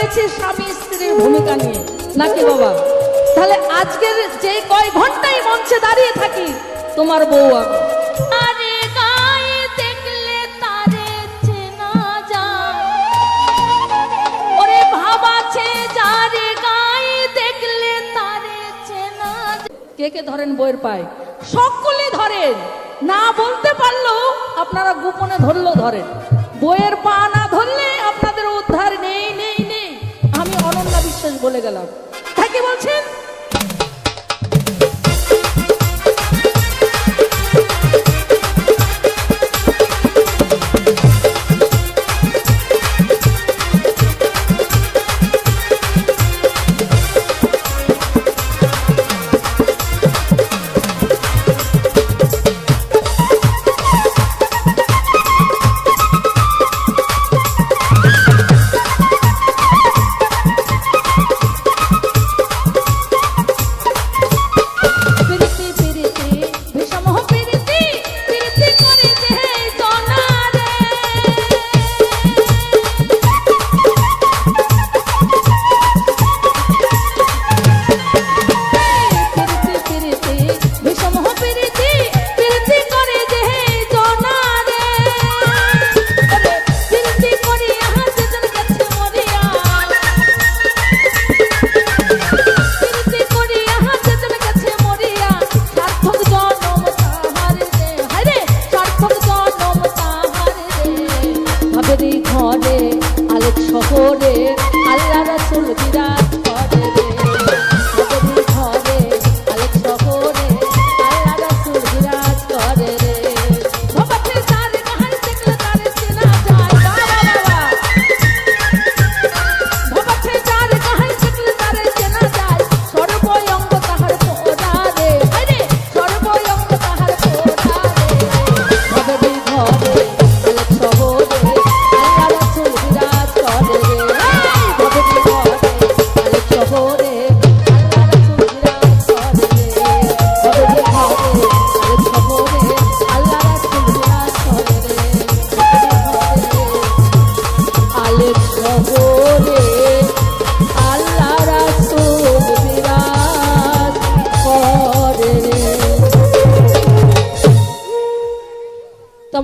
দাঁড়িয়েছি স্বামী স্ত্রীর ভূমিকা নিয়ে, নাকি বাবা? তাহলে আজকের যে কয় ঘন্টায় মঞ্চে দাঁড়িয়ে থাকি, তোমার বউ আগে। আরে গায়ে দেখলে তারে চেনা যায়, ওরে ভাবাছে যারে গায়ে দেখলে তারে চেনা যায়। কে কে ধরেন বইয়ের পায়? সকলে ধরেন, না বলতে পারলেও আপনারা গোপনে ধরলেও ধরেন। বইয়ের পা না ধরলে আপনাদের উদ্ধার নেই নেই নেই। আমি অনন্যা বিশ্বাস বলে গেলাম, তাই কি বলছেন?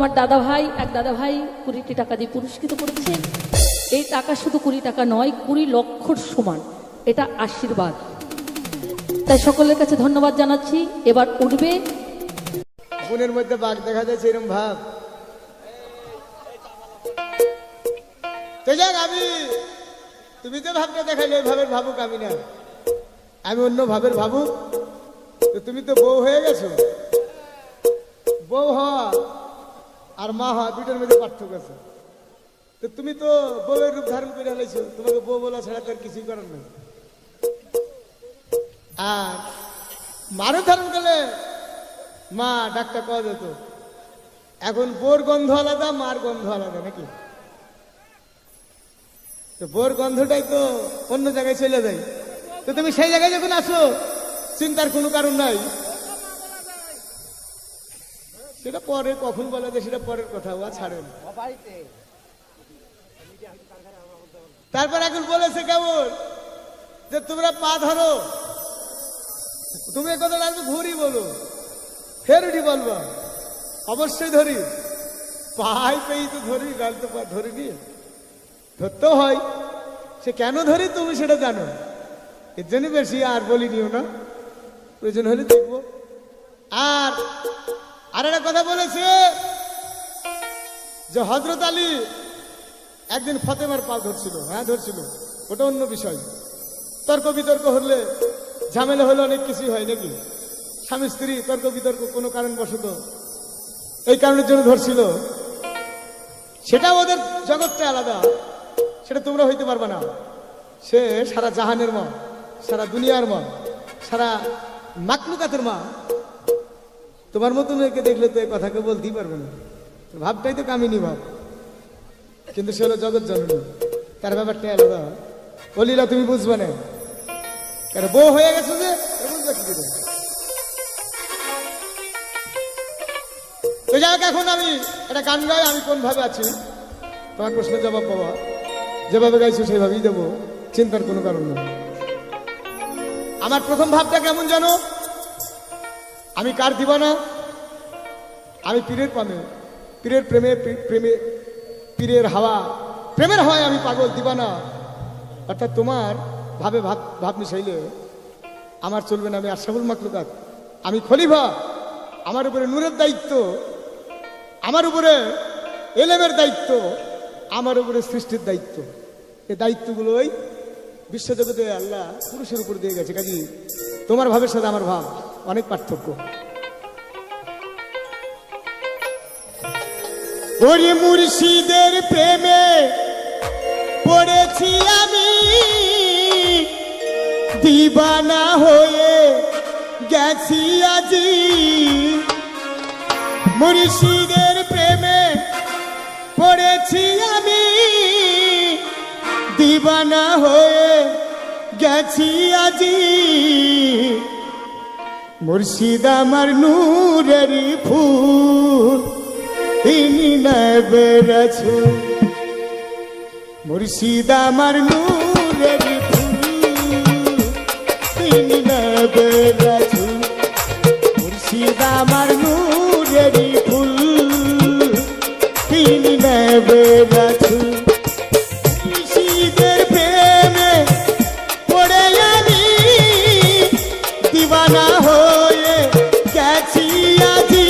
আমার দাদা ভাই, এক দাদা ভাই 20 টাকা দিয়ে পুরস্কৃত করেছে। এই টাকা শুধু 20 টাকা নয়, 20 লক্ষর সমান। এটা আশীর্বাদ, তাই সকলের কাছে ধন্যবাদ জানাচ্ছি। এবার উঠবে বোনের মধ্যে বাঘ দেখা যাচ্ছে এরকম ভাব। তো যাক, আমি তুমি যে ভাবটা দেখালে ওই ভাবের ভাবুক আমি না, আমি অন্য ভাবের ভাবুক। তো তুমি তো বউ হয়ে গেছো, বউ হওয়া আর মা হওয়া দুইটার মধ্যে পার্থক্য আছে। তো তুমি তো বউয়ের রূপ ধারণ করে ফেলেছো, তোমাকে বউ বলা ছাড়া তার কিছুই করার নেই। আর মারও ধারণ করলে মা ডাকটা পাওয়া যেত। এখন বউর গন্ধ আলাদা, মার গন্ধ আলাদা, নাকি? তো বউর গন্ধটাই তো অন্য জায়গায় চলে যায়। তো তুমি সেই জায়গায় যখন আসো, চিন্তার কোনো কারণ নাই। সেটা পরে কখন বলা যায় সেটা পরের কথা, ও ছাড়েন। তারপর এখন বলেছে কেমন যে তোমরা পা ধরো, তুমি এ কথা লাগবে ঘুরি বলো, ফের উঠি বলবো, অবশ্যই ধরি। পাই পেয়ে তো ধরি, গাল তো ধরিনি, ধরতেও হয়। সে কেন ধরি তুমি সেটা জানো, এর জন্য বেশি আর বলিনিও না, প্রয়োজন হলে দেখবো। আর একটা কথা বলেছে যে হযরত আলী একদিন ফাতেমার পা ধরছিল। হ্যাঁ ধরছিল, ওটা অন্য বিষয়। তর্ক বিতর্ক হলে ঝামেলা হলে অনেক কিছুই হয়, নাকি? স্বামী স্ত্রী তর্ক বিতর্ক কোনো কারণবশত এই কারণের জন্য ধরছিল, সেটা ওদের জগৎটা আলাদা, সেটা তোমরা হইতে পারবে না। সে সারা জাহানের মা, সারা দুনিয়ার মা, সারা মাকলুকাতের মা। তোমার মতো মেয়েকে দেখলে তো এই কথাকে বলতেই পারবে না, ভাবটাই তো কামিনী ভাব, কিন্তু সে হলো জগৎ জননী, তার ব্যাপারটা আলাদা। বলিলা তুমি বুঝবে না, কারণ বউ হয়ে গেছো যে বুঝবে কি করে। তো যাক, এখন আমি একটা গান গাই। আমি কোন ভাবে আছি তোমার প্রশ্নের জবাব পাবা, যেভাবে গাইছো সেভাবেই দেবো। চিন্তার কোনো কারণ নেই। আমার প্রথম ভাবটা কেমন জানো? আমি কার দিবানা? আমি পীরের পামে, পীরের প্রেমে প্রেমে, পীরের হাওয়া, প্রেমের হাওয়ায় আমি পাগল দিবানা। অর্থাৎ তোমার ভাব মিশাইলে আমার চলবে না। আমি আশরাফুল মাখলুকাত, আমি খলিফা, আমার উপরে নূরের দায়িত্ব, আমার উপরে এলেমের দায়িত্ব, আমার উপরে সৃষ্টির দায়িত্ব। এই দায়িত্বগুলোই বিশ্বজগতে আল্লাহ পুরুষের উপর দিয়ে গেছে। কাজী তোমার ভাবের সাথে আমার ভাব অনেক পার্থক্য। ওরে মুর্শিদের প্রেমে পড়েছি আমি, দিবানা হয়ে গেছি আজি। মুর্শিদের প্রেমে পড়েছি আমি, দিবানা হয়ে গেছি আজি। মুর্শিদ আমার নূরের ফুল, তিনি নবে রাসূল। মুর্শিদ আমার নূরের ফুল, তিনি নবে রাসূল। মুর্শিদ আমার নূরের ফুল, তিনি নবে রাসূল। মুর্শিদের প্রেমে পড়ে আমি, দিবানা হয়ে গেছি আজি।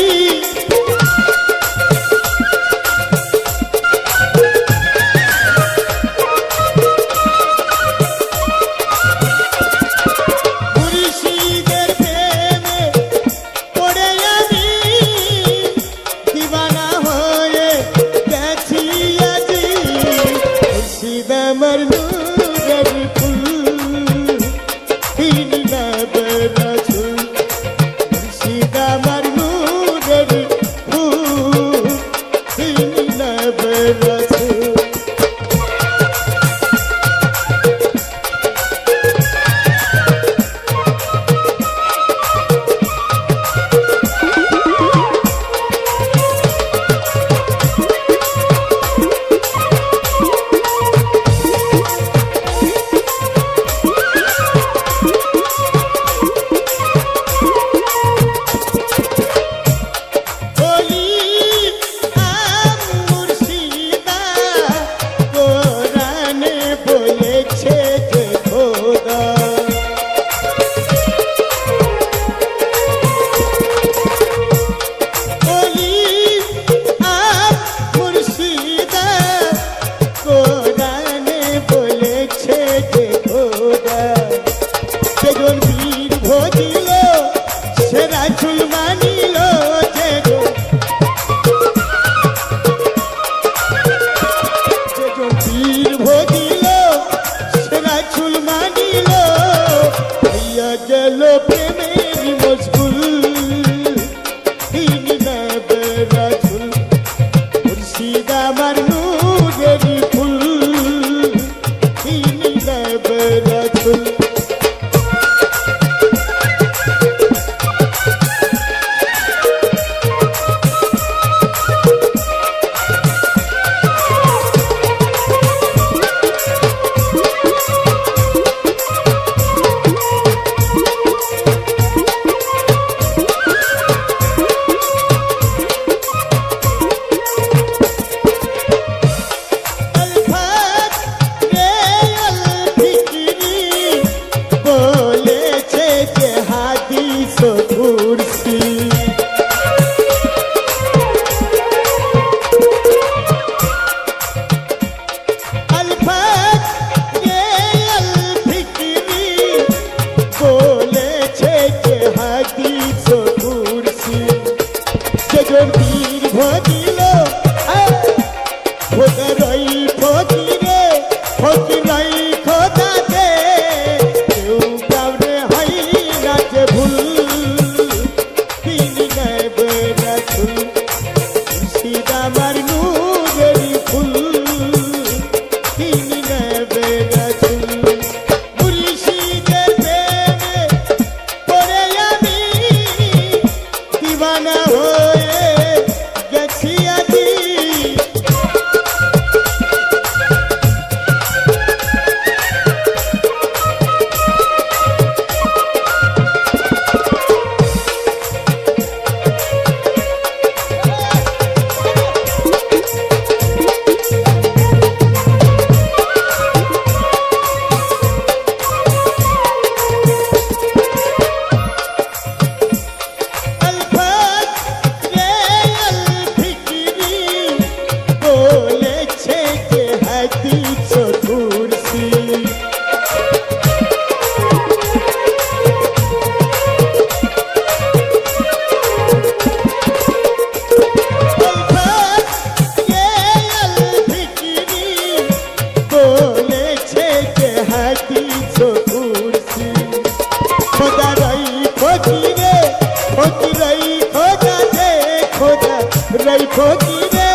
ফকিরে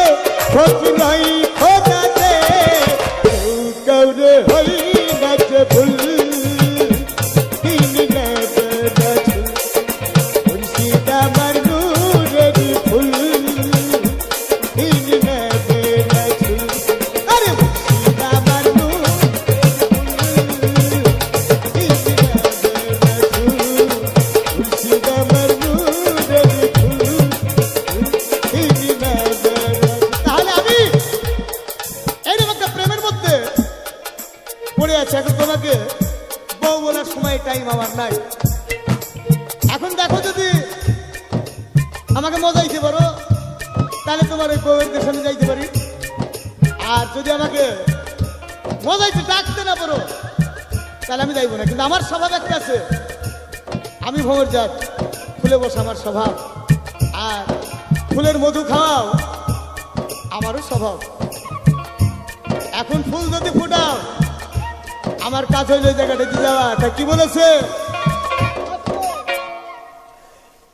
ফকিরাই খোদাতে কেউ কাউরে হই নাচে ভুল তিনি নেবে নাচুল মুর্শিদ আমার নূরের ফুল তিনি নেবে নাচুল আরে মুর্শিদ আমার নূরের ফুল তিনি নেবে নাচুল মুর্শিদ আমার নূরের ফুল তিনি নেবে নাচুল। তাহলে আমি এইরকম একটা প্রেমের মধ্যে পড়ে আছে। এখন তোমাকে বউ বলার সময় টাইম আমার নাই। এখন দেখো যদি আমাকে মজাইতে পারো তাহলে তোমার ওই বউয়ের সামনে যাইতে পারি, আর যদি আমাকে মজাইতে ডাকতে না পারো তাহলে আমি যাইব না। কিন্তু আমার স্বভাব একটা আছে, আমি ভোর জাত, ফুলে বসে আমার স্বভাব, আর ফুলের মধু খাওয়াও আমারও স্বভাব। এখন ফুল যদি ফুটাও আমার কাজ হইলে জায়গাটা দিয়ে যাওয়া। তা কি বলেছে?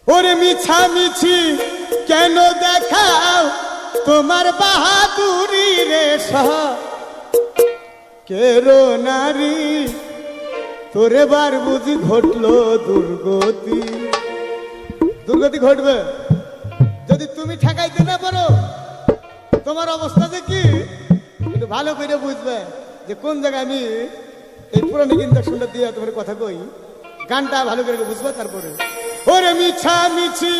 ওরে মিছা মিছি কেন দেখাও তোমার বাহাদুরি রে সহ কেরো নারী তোরে বার বুঝি ঘটলো দুর্গতি। দুর্গতি ঘটবে যদি তুমি ঠেকাইতে না পারো। তোমার অবস্থা যে কি একটু ভালো করে বুঝবে যে কোন জায়গায় আমি এই পুরানি ইন্ডাকশনটা দিয়ে তোমার কথা কই, গানটা ভালো করে বুঝবে। তারপরে ওরে মিছা মিছি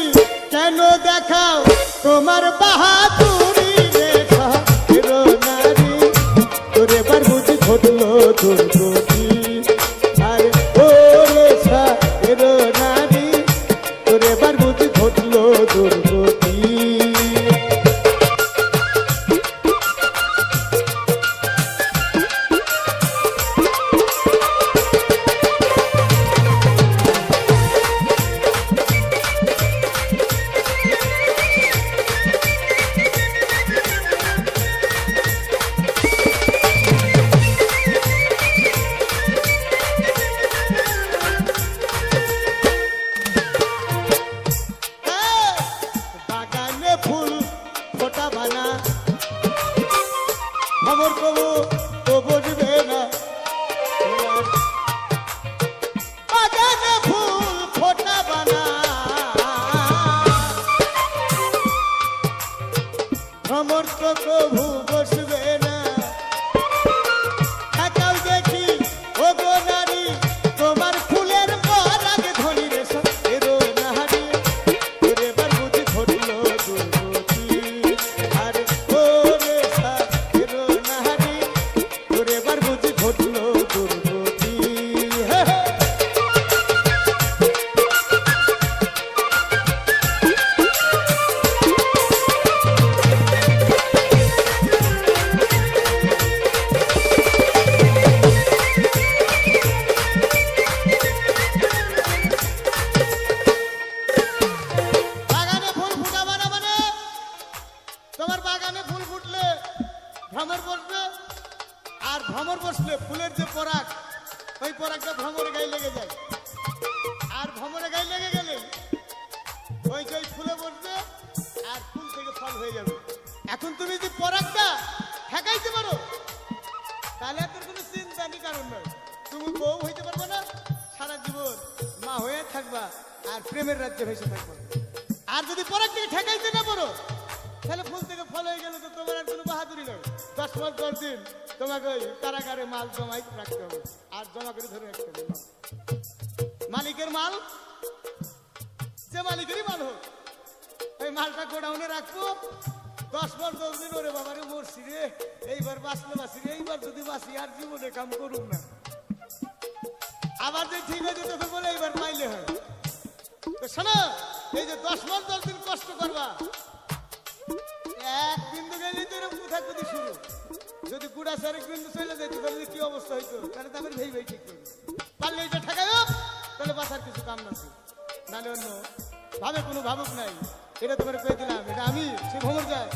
কেন দেখাও তোমার বাহাদুরি রেখা নারী তোরে বার বুঝি ঘটলো দুর্গতি। আরে ওরে এরো নারী তোরে বার বুঝি ঘটলো দুর্গতি। বাগানে ফুল ফোটা বানা খবর কবু তো বুঝবে না। বাগানে ফুল ফোটা বানা খবর তো কবু বসবে না। থাকাও দেখি ও গো নারী তোমার ফুলের পরাগ ধনী রে এরো নারী তোরে বার বুঝি ঘটলো দুর্গতি। আর ওরে এরো নারী তোরে বার বুঝি ঘটলো দুর্গতি। বাগানে ফুল ফুটাবা না মানে তোমার বাগানে ফুল ফুটলে ভ্রমর বসবে, আর ভ্রমর বসলে ফুলের যে পরাগ ওই পরাগটা ভ্রমরের গায়ে লেগে যায়। আর ভ্রমরের গায়ে লেগে গেলে ওই যে ফুলে বসবে আর ফুল থেকে ফল হয়ে যাবে। এখন তুমি যদি পরাগটা ঠেকাইতে পারো তাহলে আর তোর কোনো চিন্তা নেই, কারণ নয়। তুমি বউ হইতে পারবে না, সারা জীবন মা হয়ে থাকবা আর প্রেমের রাজ্যে ভেসে থাকবা। আর যদি পরাগটাকে ঠেকাইতে না পারো তাহলে ফুল থেকে ফল হয়ে গেলে তো তোমার আর কোনো বাহাদুরি নয়। 10 মাস 10 দিন তোমাকে ওই কারাগারে মাল জমাই রাখতে হবে, আর জমা করে ধরে রাখতে হবে। মালিকের মাল যে মালিকেরই মাল হোক ওই মালটা গোডাউনে রাখবো। 10 মাস 10 দিন ওরে বাবারে মরছি রে, এইবার বাঁচলে বাঁচি রে, এইবার যদি বাঁচি আর জীবনে কাম করুক না। আবার যে ঠিক আছে তোকে বলে এইবার পাইলে হয়। তো শোনো, এই যে 10 মাস 10 দিন কষ্ট করবা, এক বিন্দু গেলেই তো এরকম কোথা কোথি শুরু। যদি গুড়া সারেক বিন্দু চলে যেত তাহলে কি অবস্থা হইতো? তাহলে তো আমার ভেই ঠিক করবে। পারলে এটা ঠেকাইও তাহলে বাঁচার কিছু কাম না, নাহলে অন্য ভাবে কোনো ভাবুক নাই। এটা তোমার কয়ে দিলাম, এটা আমি সে ভ্রমণ যায়।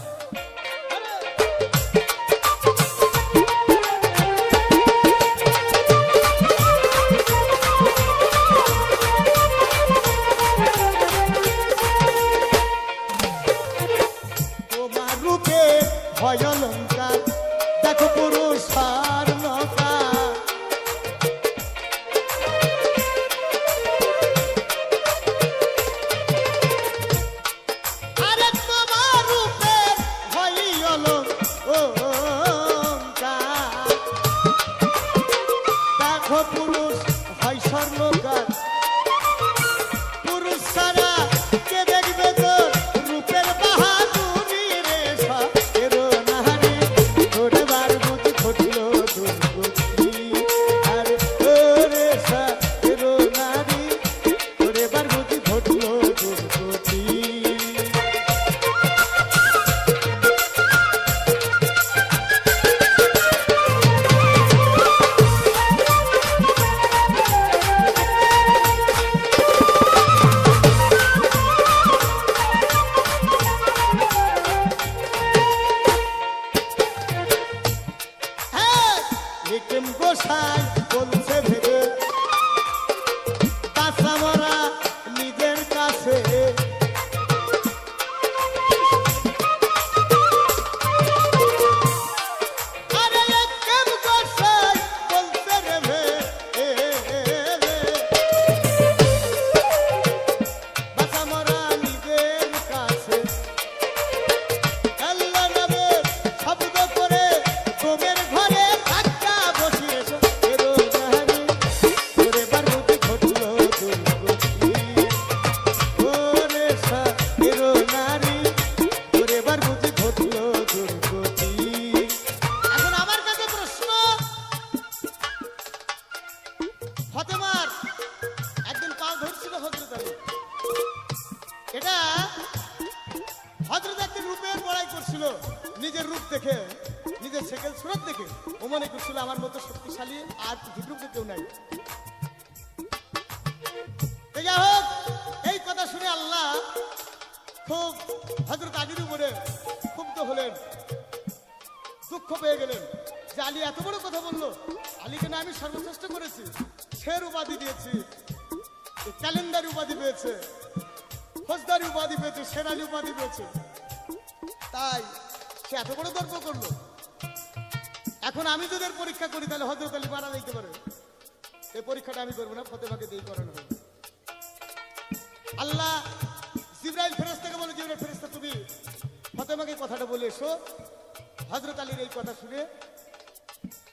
পুরুষ হয় স্বর্ণকার, পুরুষ ছাড়া কে দেখবে তোর রূপের বাহাদুরি রে সতেরো নারী, তোরে বার বুঝি ঘটল দুর্গতি, আর তোরে সতেরো নারী, তোরে বার বুঝি ঘটল দুর্গতি। লিখেন গোসাই বলছে ভেবে কাঁচা মরা নিজের কাছে, আরে লিখেন গোসাই বলছে রে কাঁচা মরা নিজের কাছে, আল্লাহ নামের শব্দ করে গোমের ঘরে ধাক্কা বসিয়ে সতেরো নারী, তোরে বার বুঝি ঘটল দুর্গতি, ওরে সতেরো নারী, তোরে বার বুঝি ঘটল দুর্গতি। এখন আমার কাছে প্রশ্ন, ফতেমার একদিন পা ধরছিল হযরত আলী, এটা হযরত একদিন রূপের বড়াই করছিল, নিজের রূপ দেখে, নিজের সেকেল সুরত দেখে ও মনে করছিল আমার মতো শক্তিশালী আর পৃথিবীতে কেউ নাই। তো যাই হোক, এই কথা শুনে আল্লাহ খুব হযরত আলীর উপরে ক্ষুব্ধ হলেন, দুঃখ পেয়ে গেলেন যে আলী এত বড় কথা বললো, আলীকে না আমি সর্বশ্রেষ্ঠ করেছি, শের উপাধি দিয়েছি, ক্যালেন্ডার উপাধি পেয়েছে, ফৌজদারি উপাধি পেয়েছে, সেনালি উপাধি পেয়েছে, তাই সে এত বড় তর্ক করলো। এখন আমি যদি এর পরীক্ষা করি তাহলে হযরত আলী মারা যাইতে পারে, এই পরীক্ষাটা আমি করবো না, ফতেমাকে দিয়ে করানো হবে। আল্লাহ জিবরাইল ফেরেশতাকে বলে, জিবরাইল ফেরেশতা তুমি ফতেমাকে কথাটা বলে এসো। হযরত আলীর এই কথা শুনে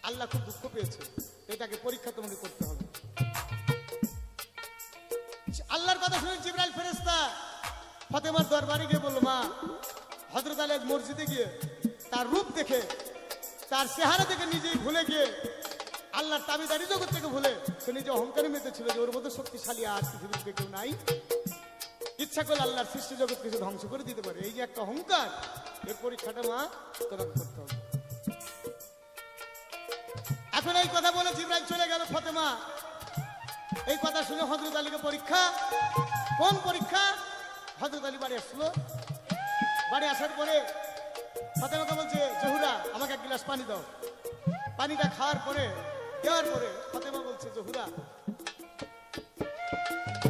আল্লাহ খুব দুঃখ পেয়েছে, এটাকে পরীক্ষা তোমাকে করতে হবে। আল্লাহর কথা শুনে জিবরাইল ফেরেশতা ফতেমার দরবারে গিয়ে বলল, মা হযরত আলী মসজিদে গিয়ে তার রূপ দেখে, তার চেহারা দেখে নিজেই ভুলে গিয়ে আল্লাহর তাবিদারি জগৎ থেকে ভুলে সে নিজে অহংকারে মেতেছিল যে ওর মধ্যে শক্তিশালী আর পৃথিবীতে কেউ নাই, ইচ্ছা করলে আল্লাহর সৃষ্টি জগৎ কিছু ধ্বংস করে দিতে পারে। এই যে একটা অহংকার, এর পরীক্ষাটা মা তোমাকে করতে হবে। এখন এই কথা বলে জিবরাইল চলে গেল। ফতেমা এই কথা শুনে হযরত আলীকে পরীক্ষা, কোন পরীক্ষা? হযরত আলী বাড়ি আসলো, বাড়ি আসার পরে ফতেমাকে বলছে, জহুরা আমাকে এক গ্লাস পানি দাও। পানিটা খাওয়ার পরে, দেওয়ার পরে ফতেমা বলছে, জহুরা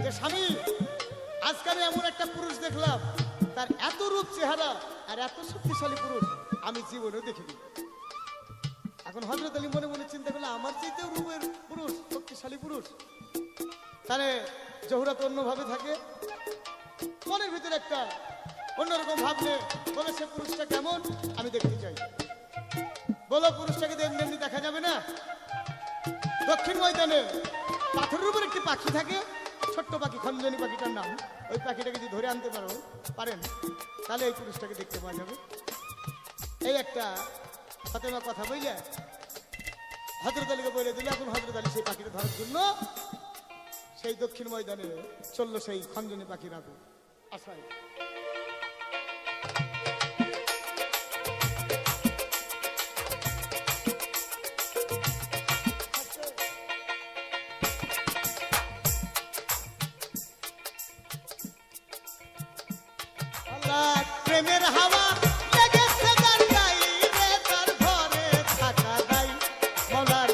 যে স্বামী, আজকে আমি এমন একটা পুরুষ দেখলাম, তার এত রূপ চেহারা আর এত শক্তিশালী পুরুষ আমি জীবনেও দেখিনি। এখন হযরত আলী মনে মনে চিন্তা করলো, আমার চাইতেও রূপের পুরুষ, শক্তিশালী পুরুষ, তাহলে জহুরা তো অন্যভাবে থাকে, মনের ভিতরে একটা অন্যরকম ভাবলে বলে, সে পুরুষটা কেমন আমি দেখতে চাই। বলো পুরুষটাকে তো এমনি এমনি দেখা যাবে না। দক্ষিণ ময়দানে পাথরের উপর একটি পাখি থাকে, ছোট্ট পাখি, খঞ্জনি পাখিটার নাম। ওই পাখিটাকে যদি ধরে আনতে পারেন তাহলে এই পুরুষটাকে দেখতে পাওয়া যাবে। এই একটা ফতেমা কথা বললে হযরত আলীকে বলে দিল। এখন হযরত আলী সেই পাখিটা ধরার জন্য সেই দক্ষিণ ময়দানে চললো, সেই খঞ্জনি পাখির আশায়। প্রেমের হাওয়া লেগেছে তার গায়ে, তার ঘরে থাকা নাই, মলার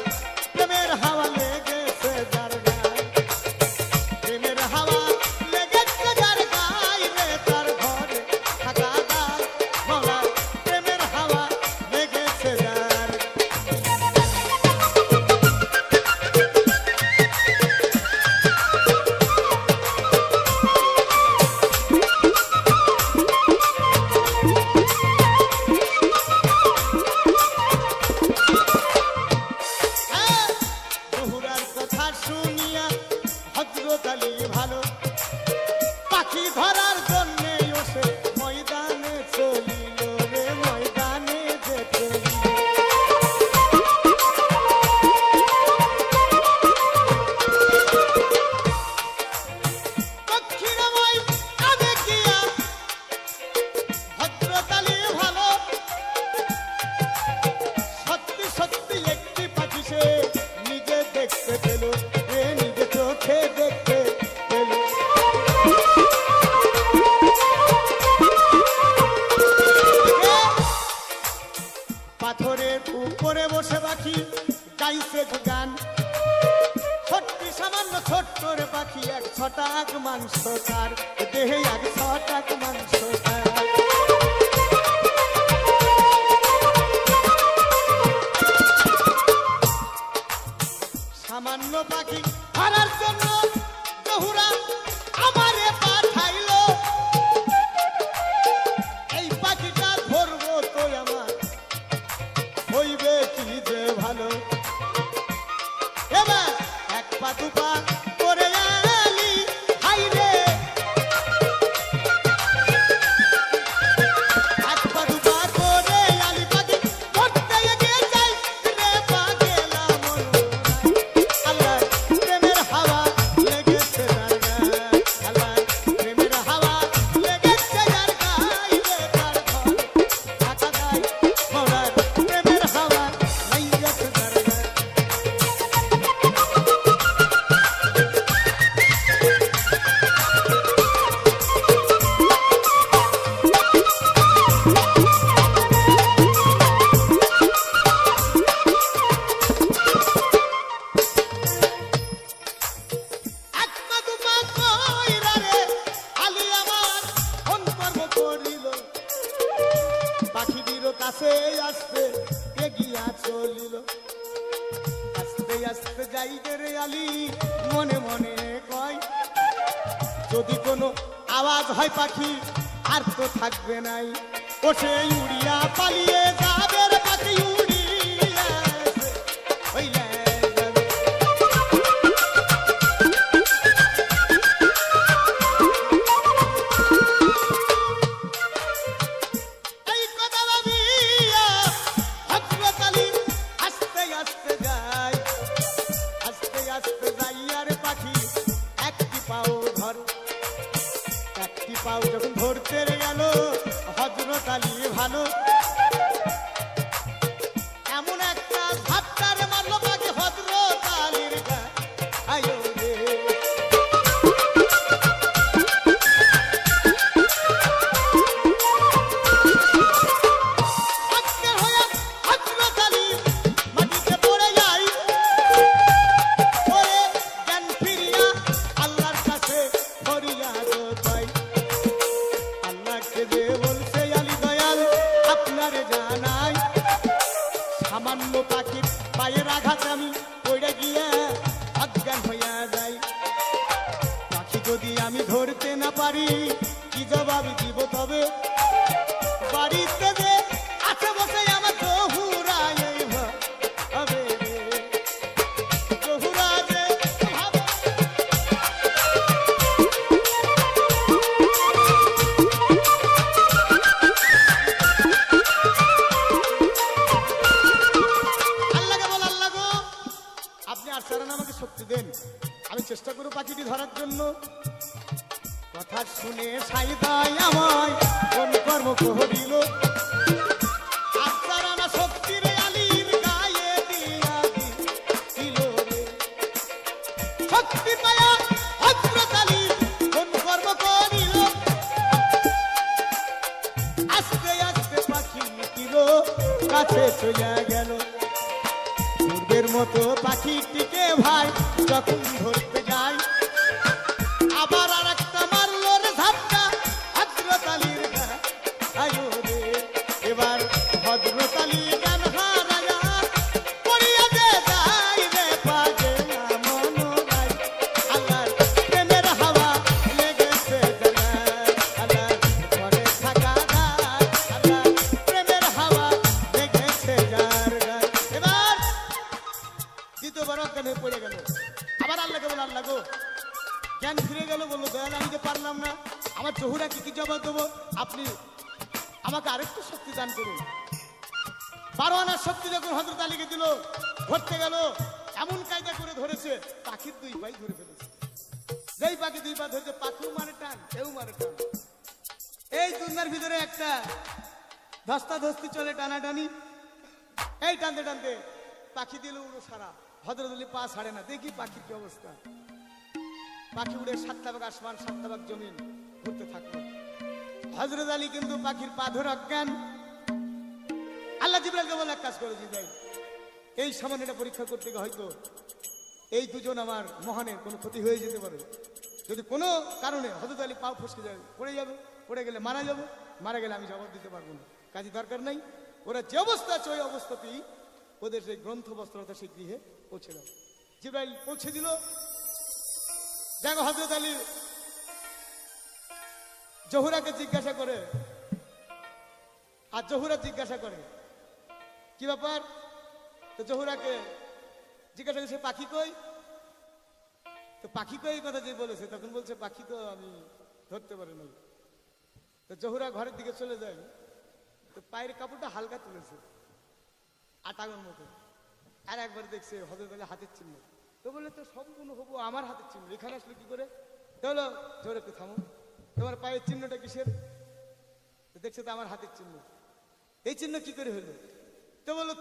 প্রেমের হাওয়া লেগেছে তার গায়ে, প্রেমের হাওয়া লেগেছে তার গায়ে, তার ঘরে থাকা নাই, মলার প্রেমের হাওয়া লেগেছে তার। গাইছে গান। ছোট্টি সামান্য ছোট্টর পাখি, এক ছটাক মাংস তার দেহে, এক ছটাক মাংস তার। সামান্য পাখি ধরার জন্য জহুরা আমারে পাঠাইলো। এই পাখিটা ধরবো তো আমার হইবে কি যে ভালো। এবার এক পা দুপা করে আলি হাই রে, এক পা দুপা করে আলি পাখি ধরতে এগিয়ে যাই রে, পা গেলাম আল্লাহ প্রেমের হাওয়া লেগেছে তার গায়ে, আল্লাহ প্রেমের হাওয়া লেগেছে যার গায়ে রে, তার ঘর ঢাকা গায়ে মরার প্রেমের হাওয়া লেগেছে তার গায়ে। এক পা দুপা কইরা রে আলি আমার অন্তর্ম করিল। পাখিটির কাছে আসতে এগিয়া চলিল। আস্তে আস্তে যাইতে রে আলি মনে মনে কয়, যদি কোনো আওয়াজ হয় পাখি আর তো থাকবে নাই, ওঠে উড়িয়া পালিয়ে যাবে রে পাখি, উড়িয়া হইলে যাবে। এই কথা ভাবিয়া হযরত আলী আস্তে আস্তে যায়, আস্তে আস্তে যাইয়া রে পাখি একটি পাও ধর। একটি পাও যখন ধরতে গেল হযরত আলী ভালো, এমন একটা ঝাপটারে মারলো পাখি হযরত আলীর গায়ে, আয়ো রে। অজ্ঞান হয়ে হযরত আলী মাটিতে পড়ে যায়। পরে জ্ঞান ফিরিয়া আল্লাহর কাছে ফরিয়াদ পাই। আল্লাহকে যে বলছে আলী দয়াল আপনারে জানাই, সামান্য পাখির পায়ের আঘাত আমি পড়ে গিয়া অজ্ঞান হইয়া যাই। পাখি যদি আমি ধরতে না পারি কি জবাব দিব তবে, বাড়িতে যে আছে বসে আমার জহুরা এই হবে রে, জহুরা যে ভাবে। আল্লাহকে বল, আল্লাহ গো আপনি আর সারান আমাকে শক্তি দেন, আমি চেষ্টা করব পাখিটি ধরার জন্য। কথা শুনে সাইদাই আমায় কোন কর্ম করিল, আর সারানা শক্তি রে আলীর গায়ে দিয়া দিল রে। শক্তি পায়া হযরত আলী কোন কর্ম করিল, আস্তে আস্তে পাখি নিল কাছে চলে গেল। পূর্বের মতো পাখিটিকে ভাই যখন ধরতে যায়, আবার আর একটা মারলো রে ঝাপটা হযরত আলীর গায়ে, আয়ো রে। এবার হযরত আলী জ্ঞান হারায়া পড়িয়া যে যায় রে, পাগে না মন নাই। আল্লাহর প্রেমের হাওয়া লেগেছে জানায়, আল্লাহর ঘরে থাকা যায়, আল্লাহর প্রেমের হাওয়া লেগেছে যার গায়ে। এবার দ্বিতীয়বার অজ্ঞান হয়ে পড়ে গেল। আবার আল্লাহকে বলে, আল্লাহ গো জ্ঞান ফিরে গেল। বললো দয়াল আমি যে পারলাম না, আমার জহুরা কি জবাব দেবো, আপনি আমাকে আরেকটু শক্তি দান করুন। 12 আনার শক্তি যখন হযরত আলীকে দিল, ধরতে গেল এমন কায়দা করে ধরেছে পাখির 2 পাই ধরে ফেলেছে। যেই পাখি 2 পা ধরেছে, পাখিও মারে টান, এও মারে টান। এই দুনিয়ার ভিতরে একটা ধস্তাধস্তি চলে, টানাটানি। এই টানতে টানতে পাখি দিল উড়ো সারা, হযরত আলী পা ছাড়ে না। দেখি পাখির কি অবস্থা। পাখি উড়ে 7 ভাগ আসমান 7 ভাগ জমিন ঘুরতে থাকলো। হযরত আলী কিন্তু পাখির পা ধরে অজ্ঞান। আল্লাহ জিবরাইলকে বলে, এক কাজ করে জিবরাইল এই সামান্যটা পরীক্ষা করতে গিয়ে হয়তো এই দুজন আমার মহানের কোনো ক্ষতি হয়ে যেতে পারে। যদি কোনো কারণে হযরত আলী পা ফসকে যায়, পড়ে যাবে, পড়ে গেলে মারা যাবে, মারা গেলে আমি জবাব দিতে পারবো না। কাজে দরকার নাই, ওরা যে অবস্থা আছে ওই অবস্থাতেই ওদের সেই গ্রন্থ বস্ত্রতা সেই গৃহে পৌঁছে দাও। জিবরাইল পৌঁছে দিল। দেখো হযরত আলী জহুরাকে জিজ্ঞাসা করে, আর জহুরা জিজ্ঞাসা করে কি ব্যাপার। তো জহুরাকে জিজ্ঞাসা করছে পাখি কই। তো পাখি কই কথা যে বলেছে, তখন বলছে পাখি তো আমি ধরতে পারি নাই। তো জহুরা ঘরের দিকে চলে যায়, তো পায়ের কাপড়টা হালকা তুলেছে আটাগোর মতো, আর একবার দেখছে হযরত আলী হাতের চিহ্ন। তো বললে তো সম্পূর্ণ হবো আমার হাতের চিহ্ন, এখানে আসলে কি করে। তো হলো জহুরা একটু থামো, তোমার পায়ের চিহ্নটা কিসের। তো দেখছে তো আমার হাতের চিহ্ন। এই চিহ্ন কি করে হলো। তো বললো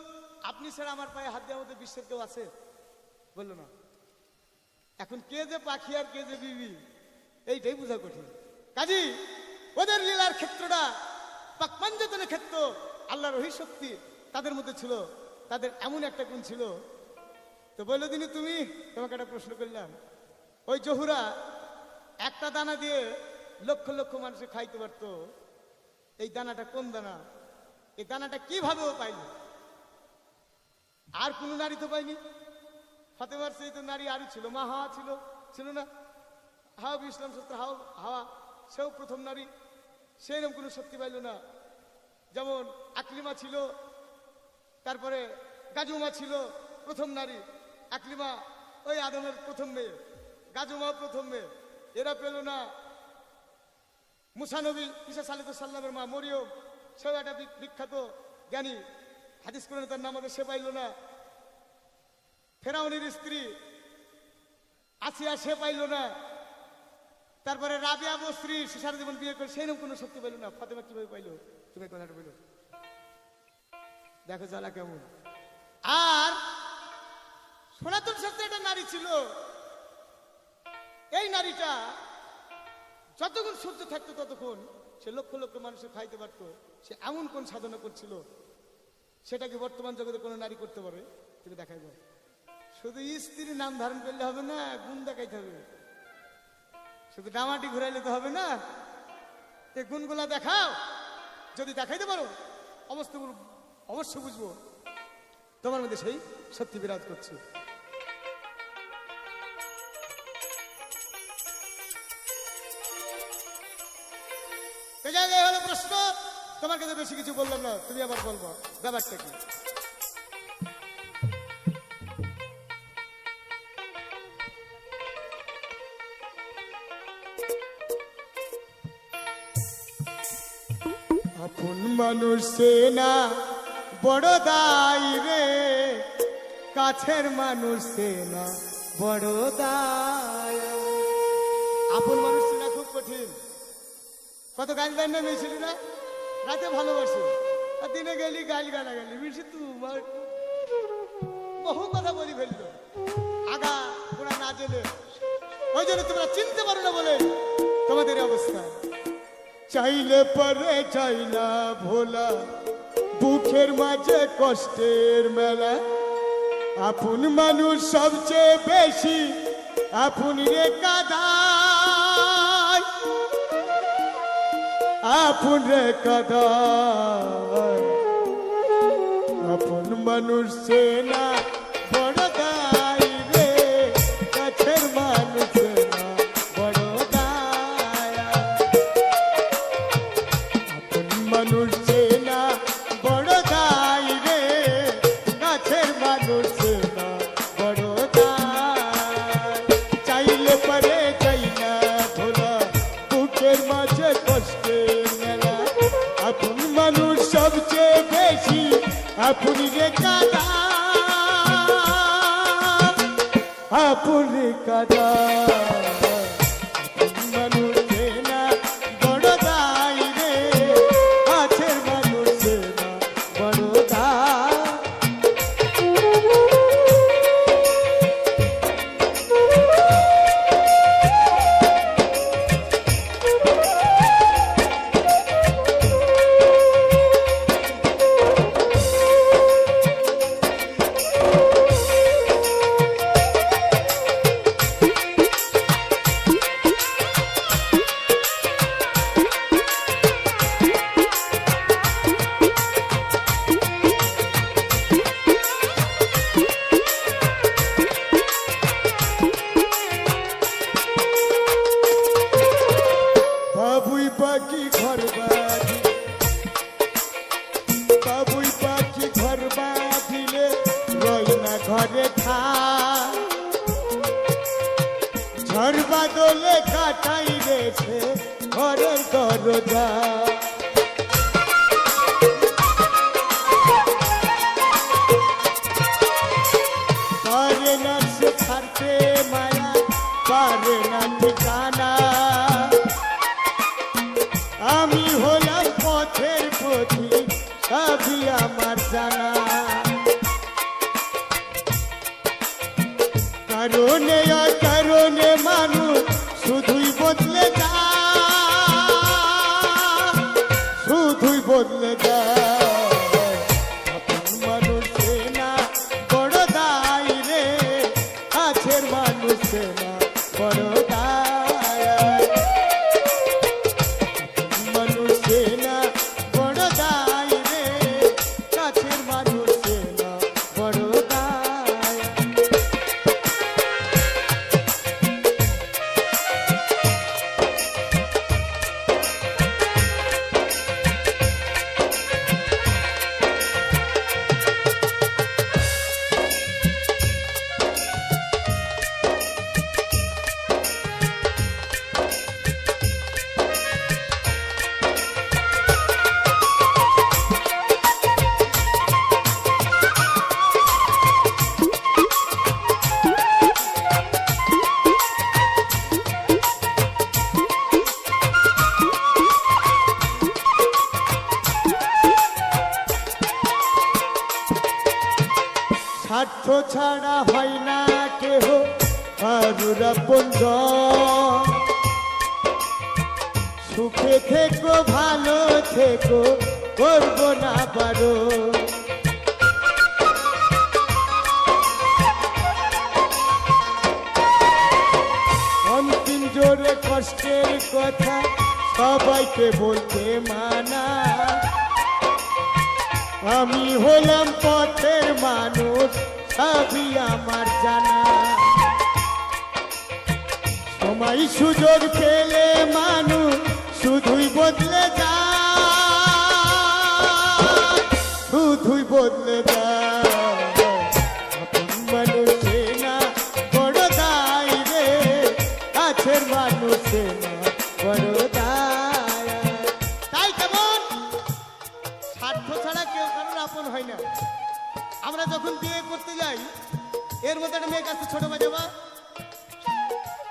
আপনি ছাড়া আমার পায়ে হাত দেওয়ার মধ্যে বিশ্বের কেউ আছে। বললো না। এখন কে যে পাখি আর কে যে বিবি এইটাই বোঝা কঠিন। কাজী ওদের লীলার ক্ষেত্রটা পাকপাঞ্জতনের ক্ষেত্র, আল্লাহর ওহী শক্তি তাদের মধ্যে ছিল, তাদের এমন একটা গুণ ছিল। তো বললো দিনি তুমি, তোমাকে একটা প্রশ্ন করলাম, ওই জহুরা একটা দানা দিয়ে লক্ষ লক্ষ মানুষে খাইতে পারতো, এই দানাটা কোন দানা, এই দানাটা কিভাবে ও পাইল। আর কোন নারী তো পাইনি। ফাতেমার সেই তো নারী আরো ছিল, মা হাওয়া ছিল, ছিল না। হাওয়া ইসলাম সত্য হাওয়া, সেও প্রথম নারী, সেইরকম কোনো শক্তি পাইল না। যেমন আকলিমা ছিল, তারপরে গাজুমা ছিল প্রথম নারী। আকলিমা ওই আদমের প্রথম মেয়ে, গাজুমা প্রথম মেয়ে, এরা পেল না। মুসা নবী ঈসা সাল্লামের মা মরিয়ম, সেও একটা বিখ্যাত জ্ঞানী, হাদিস কোরআনে তার নাম সে পাইল না। ফেরাউনের স্ত্রী আসিয়া সে পাইল না। তারপরে রাবিয়া বস্ত্রী সে সারা জীবন বিয়ে করে সেইরকম কোনো শক্তি পাইল না। ফাতেমা কিভাবে পাইল, তুমি কথাটা বলো। দেখো জ্বালা কেমন। আর সনাতন সত্যি একটা নারী ছিল, এই নারীটা যতক্ষণ সূর্য থাকতো ততক্ষণ সে লক্ষ লক্ষ মানুষের খাইতে পারতো। সে এমন কোন সাধনা করছিল, সেটাকে বর্তমান জগতে কোনো নারী করতে পারে, তুমি দেখাইব। শুধু স্ত্রীর নাম ধারণ করলে হবে না, গুণ দেখাইতে হবে। শুধু ডামাটি ঘুরাইলে তো হবে না, এই গুণগুলা দেখাও। যদি দেখাইতে পারো অবশ্য বুঝবো তোমার মধ্যে সেই সত্যি বিরাজ করছে। হলো প্রশ্ন, তোমার কাছে বেশি কিছু বললাম না, তুমি আবার বলবো ব্যাপারটা কি। আপন মানুষ না বড় দায় রে, কাছের মানুষ না বড় দায়। আপন মানুষ চেনা খুব কঠিন। কত গান গান না মেয়েছিল না, রাতে ভালোবাসে আর দিনে গেলি গাল গানা গেলি মিশি তোমার বহু কথা বলি ফেলতো আগা ওরা না জেনে। ওই জন্য তোমরা চিনতে পারো না বলে তোমাদের অবস্থা। চাইলে পরে চাইলা ভোলা, বুকের মাঝে কষ্টের মেলা। আপন মানুষ সবচেয়ে বেশি আপন রে কাদায়, আপন রে কাদায়। আপন মানুষ চেনা বড় দায় রে, কাছের মানুষ চেনা বড় দায়। আপন মানুষ চেনা বড় দায় রে, কাছের মানুষ চেনা বড় দায়। চাইলে পারে চাই না ভোলা, বুকের মাঝে কষ্টের মেলা। আপন মানুষ সবচেয়ে বেশি আপন রে কাদা, আপন রে কাদা। আপন মানুষ চেনা বড় দায় রে, কাছের মানুষ চেনা বড় দায়। খা ঝড় বাদলে কাটাই গেছে ঘরের দরজা পারে না সে ছাড়তে মায়া পারে না ঠিকানা আমি হলাম পথের পথি সবই আমার জানা কারণে অকারণে মানুষ শুধুই বদলে যায় শুধুই বদলে যায় আপন মানুষে না বড় দায় রে কাছের মানুষে না বড় দায় মানুষে না বড় দায় রে কাছের মানুষে না বড় দায় স্বার্থ ছাড়া হয় না কেহ কারুর আপনজন সুখে থেকো ভালো থেকো করবো না পারো অন্তিম জোরে কষ্টের কথা সবাইকে বলতে মানা আমি হলাম পথের মানুষ সবই আমার জানা সময় সুযোগ পেলে মানুষ শুধুই বদলে যায় শুধুই বদলে যায় আপন মানুষে না বড় দায় রে কাছের মানুষে না বড় দায় তাই কেমন স্বার্থ ছাড়া কেউ কারোর আপন হয় না আমরা যখন বিয়ে করতে যাই এর মধ্যে একটা মেয়ে কাছে ছোট বাজাবা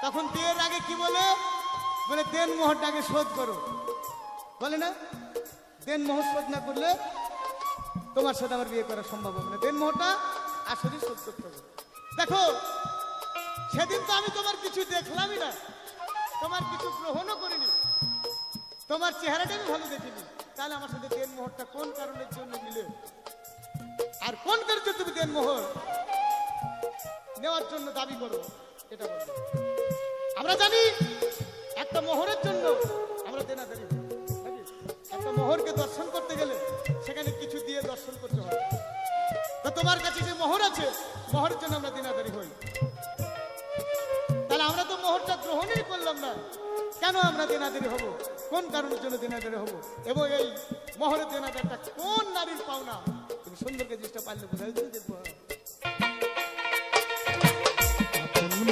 তখন বিয়ের আগে কি বলে বলে দেন মোহরটাকে শোধ করো বলে না দেন মোহর শোধ না করলে তোমার সাথে আমার বিয়ে করা সম্ভব হবে না দেন মোহরটা আসলে শোধ করতে হবে দেখো সেদিন তো আমি তোমার কিছু দেখলামই না তোমার কিছু গ্রহণও করিনি তোমার চেহারাটা আমি ভালো দেখিনি তাহলে আমার সাথে দেন মোহরটা কোন কারণের জন্য নিলে আর কোন কারণে তুমি দেন মোহর নেওয়ার জন্য দাবি করো এটা বলবো আমরা জানি একটা মোহরের জন্য আমরা দেনাদারি হই, নাকি? একটা মোহরকে দর্শন করতে গেলে সেখানে কিছু দিয়ে দর্শন করতে হয় তো তোমার কাছে যে মোহর আছে মোহরের জন্য আমরা দেনাদারি হই তাহলে আমরা তো মোহরটা গ্রহণই করলাম না কেন আমরা দেনাদারি হব কোন কারণের জন্য দেনাদারি হব এবং এই মোহরের দেনাদারটা কোন নারীর পাওনা তুমি সুন্দরকে জিনিসটা পারলে বোঝাই দিয়ে দেখবো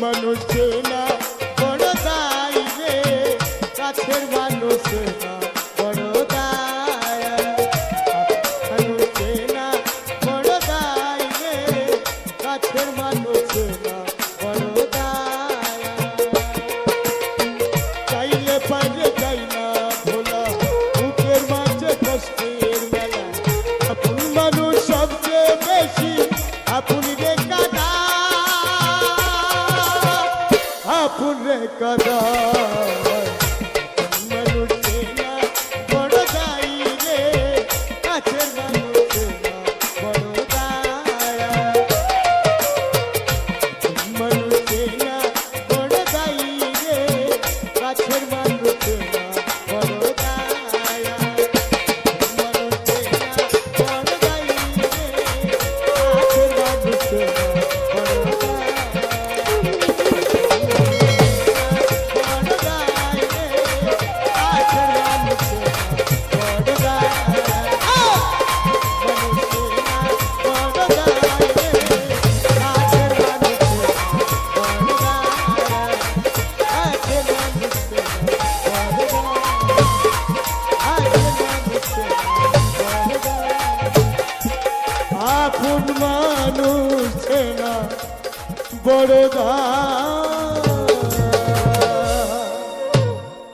মানুষে না বড় দায় রে কাছের মানুষে না বড় দায় মানুষে না বড় দায় রে কাছের মানুষে না বড় দায় চাইলে পারে যাই না ভোলা বুকের মাঝে কষ্টের মেলা আপন মানুষ সবচেয়ে বেশি আপনি রে কাদা আপন রে কাদা মানুষে না বড় দায় রে কাছের মানুষে না বড় দায় মানুষে না বড় দায় রে কাছের মানুষে না বড় দায় মানুষে না বড় দায় রে কাছের মানুষে না বড় দায় বড় দাম